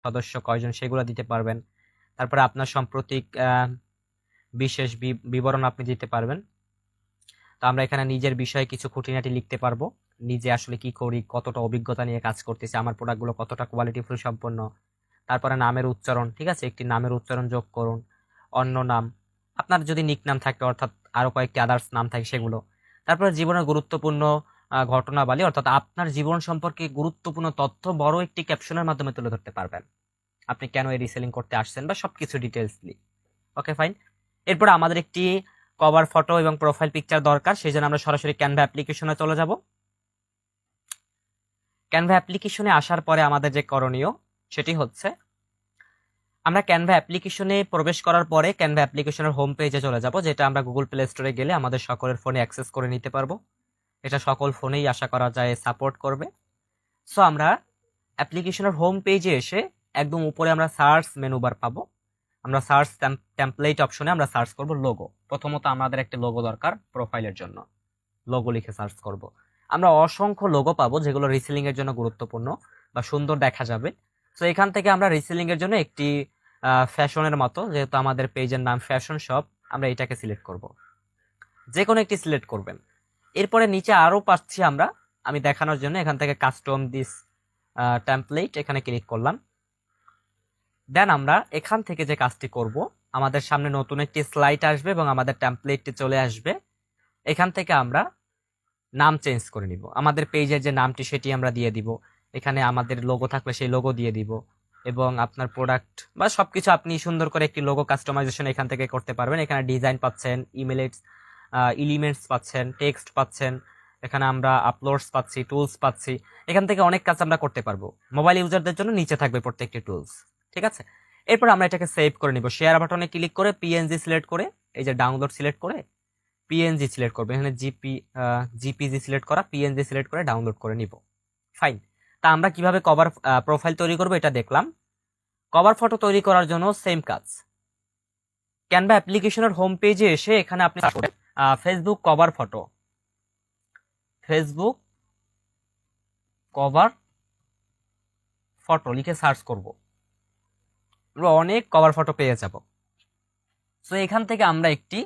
সদস্য কয়জন সেগুলো দিতে পারবেন। তারপরে আপনার সাম্প্রতিক বিশেষ বিবরণ আপনি দিতে পারবেন। তো আমরা এখানে নিজের বিষয়ে কিছু খুঁটিনাটি লিখতে পারবো, নিজে আসলে কি করি, কতটা অভিজ্ঞতা নিয়ে কাজ করতেছি, আমার প্রোডাক্টগুলো কতটা কোয়ালিটিফুল সম্পন্ন। তারপরে নামের উচ্চারণ, ঠিক আছে, একটি নামের উচ্চারণ যোগ করুন। অন্য নাম, আপনার যদি নিক নাম থাকে অর্থাৎ আরো কয়েকটি আদার্স নাম থাকে সেগুলো। তারপরে জীবনের গুরুত্বপূর্ণ ঘটনাবলী অর্থাৎ আপনার জীবন সম্পর্কে গুরুত্বপূর্ণ তথ্য বড় একটি ক্যাপশনের মাধ্যমে তুলে ধরতে পারবেন। আপনি কেন এই রিসেলিং করতে আসছেন বা সবকিছু ডিটেলসলি। Okay fine. এরপর আমাদের একটি কভার ফটো এবং প্রোফাইল পিকচার দরকার, সেই জন্য আমরা সরাসরি ক্যানভা অ্যাপ্লিকেশনে চলে যাব। ক্যানভা অ্যাপ্লিকেশনে আসার পরে আমাদের যে করণীয় সেটি হচ্ছে, আমরা ক্যানভা অ্যাপ্লিকেশনে প্রবেশ করার পরে ক্যানভা অ্যাপ্লিকেশনের হোম পেজে চলে যাব, যেটা আমরা গুগল প্লে স্টোরে গেলে আমাদের সকলের ফোনে অ্যাক্সেস করে নিতে পারবো। এটা সকল ফোনেই আশা করা যায় সাপোর্ট করবে। সো আমরা অ্যাপ্লিকেশনের হোম পেজে এসে একদম উপরে আমরা সার্চ মেনু বার পাবো। আমরা সার্চ টেমপ্লেট অপশনে আমরা সার্চ করব লোগো। প্রথমত আমাদের একটা লোগো দরকার প্রোফাইলের জন্য, লোগো লিখে সার্চ করব। আমরা অসংখ্য লোগো পাবো যেগুলো রিসেলিং এর জন্য গুরুত্বপূর্ণ বা সুন্দর দেখা যাবে। তো এখান থেকে আমরা রিসেলিং এর জন্য একটি ফ্যাশনের মতো, যেহেতু আমাদের পেজের নাম ফ্যাশন শপ, আমরা এটাকে সিলেক্ট করব। যে কোনো একটি সিলেক্ট করবেন। এরপরে নিচে আরো পাচ্ছি আমরা, আমি দেখানোর জন্য এখান থেকে কাস্টম দিস টেমপ্লেট এখানে ক্লিক করলাম। দেন আমরা এখান থেকে যে কাজটি করব, আমাদের সামনে নতুন একটি স্লাইড আসবে এবং আমাদের টেমপ্লেটটি চলে আসবে। এখান থেকে আমরা নাম চেঞ্জ করে নিব, আমাদের পেজের যে নামটি সেটি আমরা দিয়ে দিব। এখানে আমাদের লোগো থাকলে সেই লোগো দিয়ে দিব, এবং আপনার প্রোডাক্ট বা সবকিছু আপনি সুন্দর করে একটি লোগো কাস্টমাইজেশন এখান থেকে করতে পারবেন। এখানে ডিজাইন পাচ্ছেন, এলিমেন্টস পাচ্ছেন, টেক্সট পাচ্ছেন, এখানে আমরা আপলোডস পাচ্ছি, টুলস পাচ্ছি। এখান থেকে অনেক কাজ আমরা করতে পারবো। মোবাইল ইউজারদের জন্য নিচে থাকবে প্রত্যেকটি টুলস, ঠিক আছে। এরপর আমরা এটাকে সেভ করে নিব। শেয়ার বাটনে ক্লিক করে পিএনজি সিলেক্ট করে, এই যে ডাউনলোড সিলেক্ট করে পিএনজি সিলেক্ট করবে, এখানে জিপিজি সিলেক্ট করা, পিএনজি সিলেক্ট করে ডাউনলোড করে নিব। ফাইন। তা আমরা কিভাবে কভার প্রোফাইল তৈরি করব এটা দেখলাম। কভার ফটো তৈরি করার জন্য সেম কাজ। ক্যানভা অ্যাপ্লিকেশনের হোম পেজে এসে এখানে আপনি Facebook cover photo, Facebook cover photo লিখে সার্চ করব, আমরা অনেক কভার ফটো পেয়ে যাব। সো এখান থেকে আমরা একটি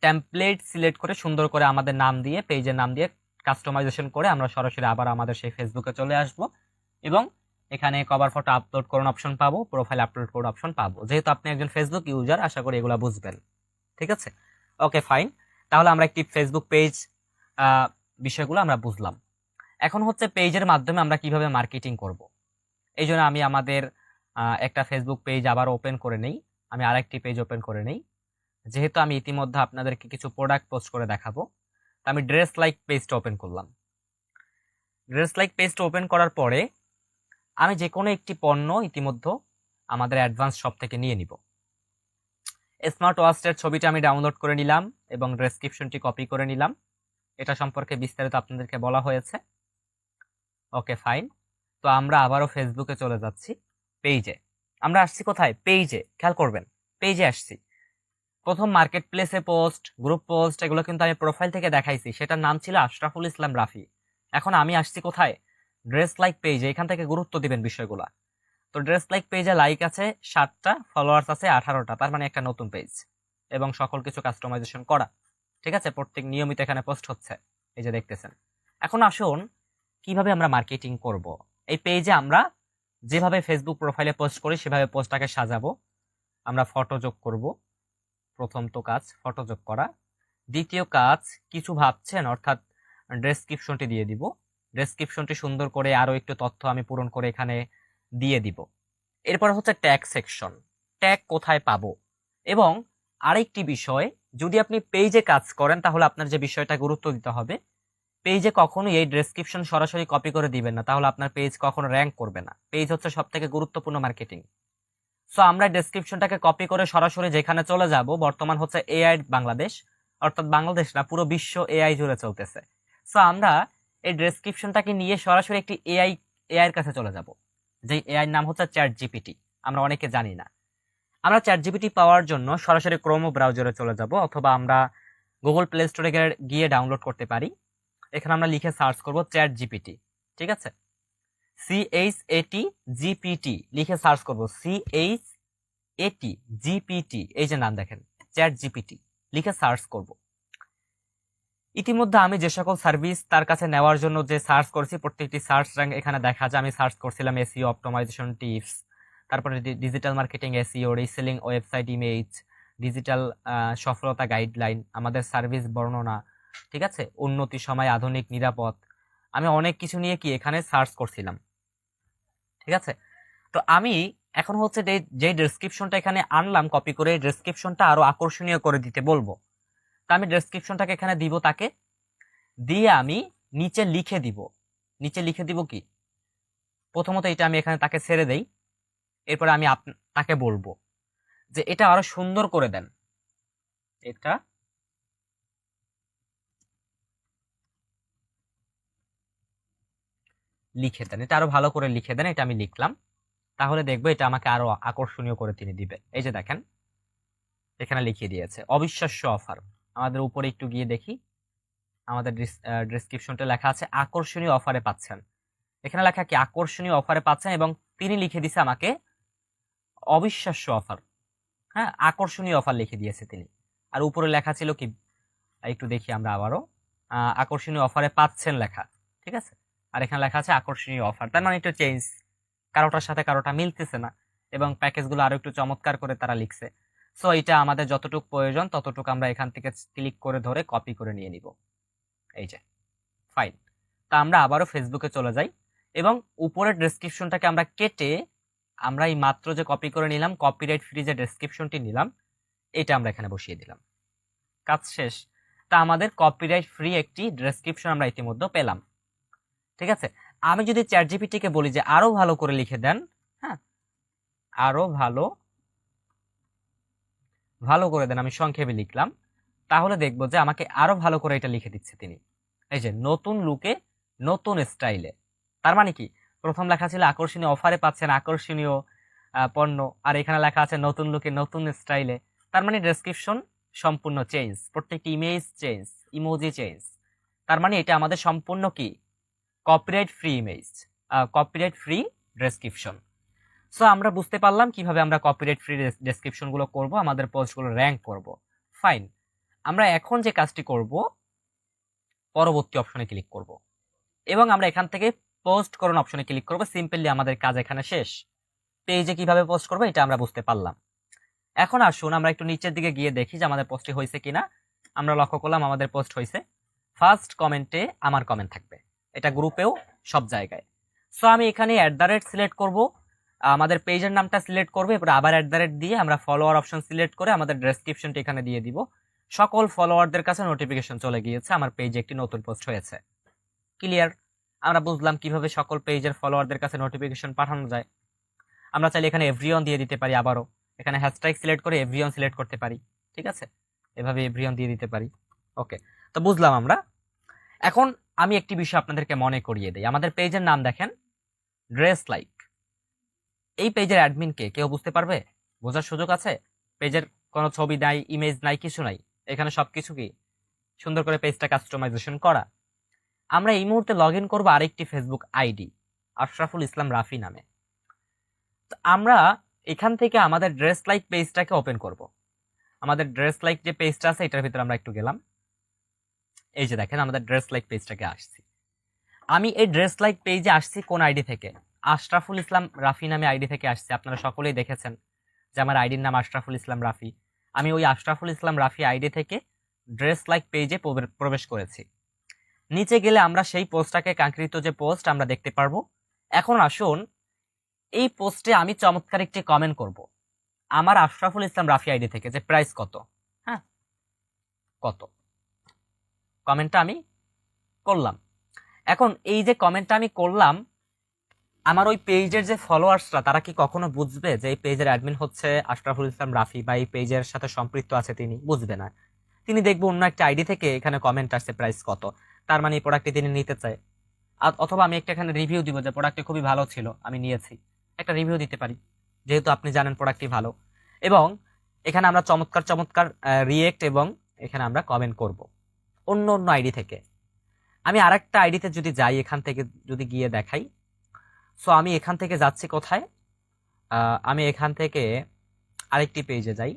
টেমপ্লেট সিলেক্ট করে সুন্দর করে আমাদের নাম দিয়ে, পেজের নাম দিয়ে কাস্টমাইজেশন করে আমরা সরাসরি আবার আমাদের সেই ফেসবুকে চলে আসব এবং এখানে কভার ফটো আপলোড করুন অপশন পাবো, প্রোফাইল আপলোড করুন অপশন পাবো। যেহেতু আপনি একজন ফেসবুক ইউজার, আশা করি এগুলো বুঝবেন, ঠিক আছে। Okay fine. তাহলে আমরা একটি ফেসবুক পেজ বিষয়গুলো আমরা বুঝলাম। এখন হচ্ছে পেজের মাধ্যমে আমরা কিভাবে মার্কেটিং করব। এই জন্য আমি আমাদের একটা ফেসবুক পেজ আবার ওপেন করে নেই, আমি আরেকটি পেজ ওপেন করে নেই। যেহেতু আমি ইতিমধ্যে আপনাদেরকে কিছু প্রোডাক্ট পোস্ট করে দেখাবো, তো আমি ড্রেস লাইক পেজটা ওপেন করলাম। ড্রেস লাইক পেজটা ওপেন করার পরে আমি যে কোনো একটি পণ্য ইতিমধ্যে আমাদের অ্যাডভান্স শপ থেকে নিয়ে নিব। স্মার্ট ওয়াচের ছবিটা আমি ডাউনলোড করে নিলাম এবং ডেসক্রিপশনটি কপি করে নিলাম। এটা সম্পর্কে বিস্তারিত আপনাদেরকে বলা হয়েছে। Okay fine. তো আমরা আবারও ফেসবুকে চলে যাচ্ছি। পেজে আমরা আসছি, কোথায়? পেজে। খেয়াল করবেন, পেজে আসছি। প্রথম মার্কেট প্লেসে পোস্ট, গ্রুপ পোস্ট, এগুলো কিন্তু আমি প্রোফাইল থেকে দেখাইছি, সেটার নাম ছিল আশরাফুল ইসলাম রাফি। এখন আমি আসছি কোথায়? ড্রেস লাইক পেজে। এখান থেকে গুরুত্ব দিবেন বিষয়গুলা। তো ড্রেস লাইক পেজে লাইক আছে 7টা, ফলোয়ার্স আছে 18টা, তার মানে একটা নতুন পেজ এবং সকল কিছু কাস্টমাইজেশন করা, ঠিক আছে। প্রত্যেক নিয়মিত এখানে পোস্ট হচ্ছে, এই যে দেখতেছেন। এখন আসুন কিভাবে আমরা মার্কেটিং করব। এই পেজে আমরা যেভাবে ফেসবুক প্রোফাইলে পোস্ট করি সেভাবে পোস্টটাকে সাজাবো। আমরা ফটো যোগ করব। প্রথম তো কাজ ফটো যোগ করা। দ্বিতীয় কাজ, কিছু ভাবছেন, অর্থাৎ ডেসক্রিপশনটি দিয়ে দিব। ডেসক্রিপশনটি সুন্দর করে আরো একটু তথ্য আমি পূরণ করে এখানে দিয়ে দিব। এরপর হচ্ছে ট্যাগ সেকশন, ট্যাগ কোথায় পাবো। এবং আরেকটি বিষয়, যদি আপনি পেজে কাজ করেন তাহলে আপনার যে বিষয়টা গুরুত্ব দিতে হবে, পেজে কখনোই এই ডেসক্রিপশন সরাসরি কপি করে দিবেন না, তাহলে আপনার পেজ কখনো র্যাঙ্ক করবে না। পেজ হচ্ছে সবথেকে গুরুত্বপূর্ণ মার্কেটিং। সো আমরা ডেসক্রিপশনটাকে কপি করে সরাসরি যেখানে চলে যাব, বর্তমান হচ্ছে এআই বাংলাদেশ, অর্থাৎ বাংলাদেশ না, পুরো বিশ্ব এআই জুড়ে চলতেছে। সো আমরা এই ডেসক্রিপশনটাকে নিয়ে সরাসরি একটি এআই এর কাছে চলে যাব, যে এআই নাম হচ্ছে চ্যাট জিপিটি। আমরা অনেকে জানি না। আমরা চ্যাট জিপিটি পাওয়ার জন্য সরাসরি ক্রোম ব্রাউজারে চলে যাব, অথবা আমরা গুগল প্লে স্টোরে গিয়ে ডাউনলোড করতে পারি। এখানে আমরা লিখে সার্চ করব চ্যাট জিপিটি, ঠিক আছে। CHAT GPT লিখে সার্চ করব, CHAT GPT, এই যে নাম দেখেন চ্যাট জিপিটি লিখে সার্চ করব। ইতিমধ্যে আমি যে সকল সার্ভিস তার কাছে নেওয়ার জন্য যে সার্চ করছি প্রত্যেকটি সার্চ র্যাঙ্ক এখানে দেখা যায়। আমি সার্চ করছিলাম এসইও অপটিমাইজেশন টিপস, তারপরে digital marketing SEO, reselling website image, digital সফলতা গাইডলাইন, আমাদের সার্ভিস বর্ণনা, ঠিক আছে, উন্নতি সময় আধুনিক নিরাপদ। আমি অনেক কিছু নিয়ে কি এখানে সার্চ করছিলাম, ঠিক আছে। তো আমি এখন হচ্ছে যে ডেসক্রিপশনটা এখানে আনলাম কপি করে, ডেসক্রিপশনটা আরো আকর্ষণীয় করে দিতে বলবো। তো আমি ডেসক্রিপশনটাকে এখানে দিব, তাকে দিয়ে আমি নিচে লিখে দিব। নিচে লিখে দিব কি, প্রথমত এটা আমি এখানে তাকে ছেড়ে দেই, এরপরে আমি তাকে বলবো যে এটা আরো সুন্দর করে দেন, এটা লিখে দেন, এটা আরো ভালো করে লিখে দেন। এটা আমি লিখলাম, তাহলে দেখবো এটা আমাকে আরো আকর্ষণীয় করে তিনি দিবে। এই যে দেখেন এখানে লিখিয়ে দিয়েছে অবিশ্বাস্য অফার। আমাদের উপরে একটু গিয়ে দেখি, আমাদের ডেসক্রিপশনটা লেখা আছে আকর্ষণীয় অফারে পাচ্ছেন। এখানে লেখা কি আকর্ষণীয় অফারে পাচ্ছেন, এবং তিনি লিখে দিছে আমাকে অবিশ্বাস্য অফার। হ্যাঁ, আকর্ষণীয় অফার লিখে দিয়েছে তিনি। আর উপরে লেখা ছিল কি, একটু দেখি আমরা আবারও, আকর্ষণীয় অফারে পাচ্ছেন লেখা, ঠিক আছে। আর এখানে লেখা আছে আকর্ষণীয় অফার, তার মানে একটু চেঞ্জ, কারোটার সাথে কারোটা মিলতেছে না, এবং প্যাকেজগুলো আরো একটু চমৎকার করে তারা লিখছে। সো এটা আমাদের যতটুকু প্রয়োজন ততটুকু আমরা এখান থেকে ক্লিক করে ধরে কপি করে নিয়ে নিব। এই যে ফাইন। তা আমরা আবারও ফেসবুকে চলে যাই, এবং উপরের ডেসক্রিপশনটাকে আমরা কেটে আমরা এই মাত্র যে কপি করে নিলাম কপিরাইট ফ্রি যে ডেসক্রিপশনটি নিলাম, এটা আমরা এখানে বসিয়ে দিলাম। কাজ শেষ। তা আমাদের কপিরাইট ফ্রি একটি ডেসক্রিপশন আমরা ইতিমধ্যে পেলাম, ঠিক আছে। আমি যদি চ্যাট জিপিটিকে বলি যে আরো ভালো করে লিখে দেন, হ্যাঁ আরো ভালো করে দেন, আমি সংক্ষেপে লিখলাম, তাহলে দেখবো যে আমাকে আরো ভালো করে এটা লিখে দিচ্ছে তিনি। এই যে নতুন লুকে নতুন স্টাইলে, তার মানে কি প্রথম লেখা ছিল আকর্ষণীয় অফারে পাচ্ছেন আকর্ষণীয় পণ্য, আর এখানে লেখা আছে নতুন লুকে নতুন স্টাইলে। তার মানে ডেসক্রিপশন সম্পূর্ণ চেঞ্জ, প্রত্যেকটি ইমেজ চেঞ্জ, ইমোজি চেঞ্জ। তার মানে এটা আমাদের সম্পূর্ণ কি copyright free image, copyright free description. So আমরা বুঝতে পারলাম কিভাবে আমরা কপিরাইট ফ্রি ডেসক্রিপশন গুলো করবো, আমাদের পোস্টগুলো র্যাঙ্ক করব। ফাইন, আমরা এখন যে কাজটি করব, পরবর্তী অপশনে ক্লিক করব, এবং আমরা এখান থেকে পোস্ট করুন অপশনে ক্লিক করব। সিম্পলি আমাদের কাজ এখানে শেষ। পেজে কিভাবে পোস্ট করবো এটা আমরা বুঝতে পারলাম। এখন আসুন আমরা একটু নিচের দিকে গিয়ে দেখি যে আমাদের পোস্টটি হয়েছে কিনা। আমরা লক্ষ্য করলাম আমাদের পোস্ট হয়েছে। ফার্স্ট কমেন্টে আমার কমেন্ট থাকবে, এটা গ্রুপেও সব জায়গায়। সো আমি এখানে @ সিলেক্ট করব, আমাদের পেজের নামটা সিলেক্ট করবো, এরপর আবার @ দিয়ে আমরা ফলোয়ার অপশন সিলেক্ট করে আমাদের ডেসক্রিপশনটা এখানে দিয়ে দিব। সকল ফলোয়ারদের কাছে নোটিফিকেশন চলে গিয়েছে আমার পেজে একটি নতুন পোস্ট হয়েছে। ক্লিয়ার? আমরা বুঝলাম কিভাবে সকল পেজের ফলোয়ারদের কাছে নোটিফিকেশন পাঠানো যায়। আমরা চাইলে এখানে এভরিওন দিয়ে দিতে পারি, আবারও এখানে হ্যাশট্যাগ সিলেক্ট করে এভরিওন সিলেক্ট করতে পারি, ঠিক আছে, এভাবে এভরিওন দিয়ে দিতে পারি। ওকে, তো বুঝলাম আমরা। এখন আমি একটি বিষয় আপনাদেরকে মনে করিয়ে দিই, আমাদের পেজের নাম দেখেন ড্রেস লাইক। এই পেজের অ্যাডমিনকে কেউ বুঝতে পারবে? বোঝার সুযোগ আছে? পেজের কোনো ছবি নাই, ইমেজ নাই, কিছু নাই, এখানে সবকিছু কি সুন্দর করে পেজটা কাস্টমাইজেশন করা। আমরা এই মুহূর্তে লগ ইন করবো আরেকটি ফেসবুক আইডি আশরাফুল ইসলাম রাফি নামে। তো আমরা এখান থেকে আমাদের ড্রেস লাইক পেজটাকে ওপেন করব। আমাদের ড্রেস লাইক যে পেজটা আছে এটার ভিতরে আমরা একটু গেলাম। এই যে দেখেন আমাদের ড্রেস লাইক পেজটাকে আসছি। আমি এই ড্রেস লাইক পেজে আসছি কোন আইডি থেকে? আশরাফুল ইসলাম রাফি নামে আইডি থেকে আসছি। আপনারা সকলেই দেখেছেন যে আমার আইডির নাম আশরাফুল ইসলাম রাফি। আমি ওই আশরাফুল ইসলাম রাফি আইডি থেকে ড্রেস লাইক পেজে প্রবেশ করেছি। নিচে গেলে আমরা সেই পোস্টটাকে, কাঙ্ক্ষিত যে পোস্ট আমরা দেখতে পারবো। এখন আসুন এই পোস্টে আমি চমৎকার একটি কমেন্ট করব আমার আশরাফুল ইসলাম রাফি আইডি থেকে, যে প্রাইস কত, হ্যাঁ কত, কমেন্টটা আমি করলাম। এখন এই যে কমেন্টটা আমি করলাম, আমার ওই পেজের যে ফলোয়ার্সরা তারা কি কখনো বুঝবে যে এই পেজের অ্যাডমিন হচ্ছে আশরাফুল ইসলাম রাফি বা এই পেজের সাথে সম্পৃক্ত আছে? তিনি বুঝবে না। তিনি দেখবো অন্য একটা আইডি থেকে এখানে কমেন্ট আসছে প্রাইস কত, তার মানে এই প্রোডাক্টটি তিনি নিতে চায়। অথবা আমি একটা এখানে রিভিউ দিব যে প্রোডাক্টটি খুবই ভালো ছিল, আমি নিয়েছি, একটা রিভিউ দিতে পারি, যেহেতু আপনি জানেন প্রোডাক্টটি ভালো। এবং এখানে আমরা চমৎকার চমৎকার রিয়েক্ট এবং এখানে আমরা কমেন্ট করব অন্য অন্য আইডি থেকে। আমি আরেকটা আইডিতে যদি যাই, এখান থেকে যদি গিয়ে দেখাই, সো আমি এখান থেকে যাচ্ছি কোথায়, আমি এখান থেকে আরেকটি পেজে যাই।